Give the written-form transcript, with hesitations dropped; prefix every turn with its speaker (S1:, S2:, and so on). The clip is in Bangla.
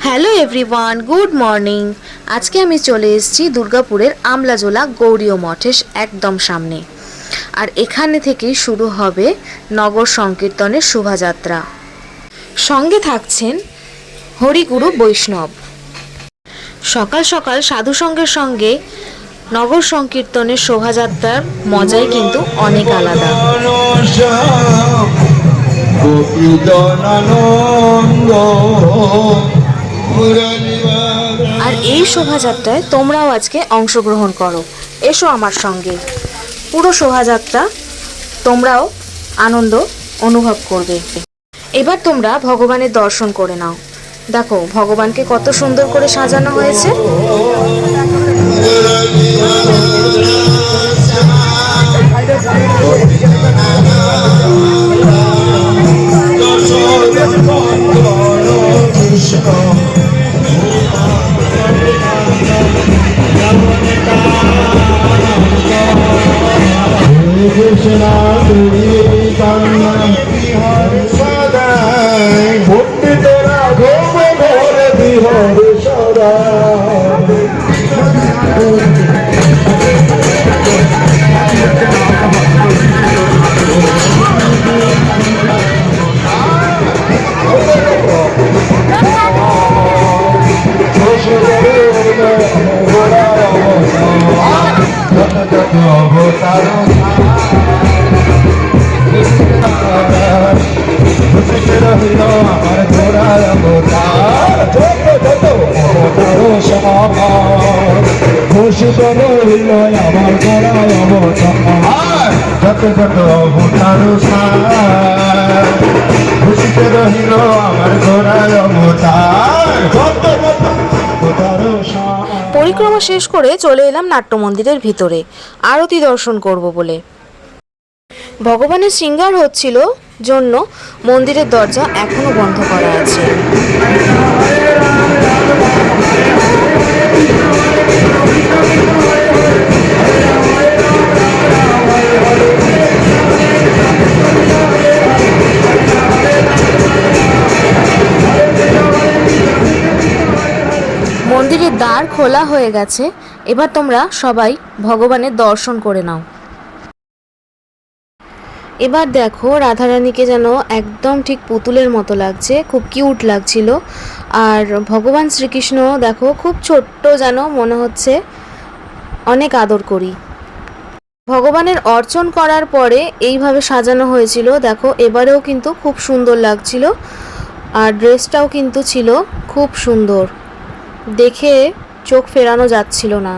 S1: Hello everyone, good morning. আজকে আমি চলে এসেছি দুর্গাপুরের আমলাজোলা গৌরীয় মঠের একদম সামনে। আর এখানে থেকেই শুরু হবে নগর সংকীর্তনের শোভাযাত্রা। সঙ্গে থাকছেন হরিগুরু বৈষ্ণব। সকাল সকাল সাধুসঙ্গের সঙ্গে নগর সংকীর্তনের শোভাযাত্রার মজাই কিন্তু অনেক আলাদা। আর এই শোভাযাত্রায় তোমরাও আজকে অংশগ্রহণ করো, এসো আমার সঙ্গে। পুরো শোভাযাত্রা তোমরাও আনন্দ অনুভব করবে। এবার তোমরা ভগবানের দর্শন করে নাও। দেখো ভগবানকে কত সুন্দর করে সাজানো হয়েছে। পরিক্রমা শেষ করে চলে এলাম নাট্য মন্দিরের ভিতরে আরতি দর্শন করব বলে। ভগবানের শৃঙ্গার হচ্ছিল জন্য মন্দিরের দরজা এখনো বন্ধ করা আছে। মন্দিরের দ্বার খোলা হয়ে গেছে। এবার তোমরা সবাই ভগবানের দর্শন করে নাও। এবার দেখো রাধারানীকে যেন একদম ঠিক পুতুলের মতো লাগছে, খুব কিউট লাগছিল। আর ভগবান শ্রীকৃষ্ণ দেখো খুব ছোট্ট, যেন মনে হচ্ছে অনেক আদর করি। ভগবানের অর্চন করার পরে এইভাবে সাজানো হয়েছিল। দেখো এবারেও কিন্তু খুব সুন্দর লাগছিল। আর ড্রেসটাও কিন্তু ছিল খুব সুন্দর, দেখে চোখ ফেরানো যাচ্ছিল না।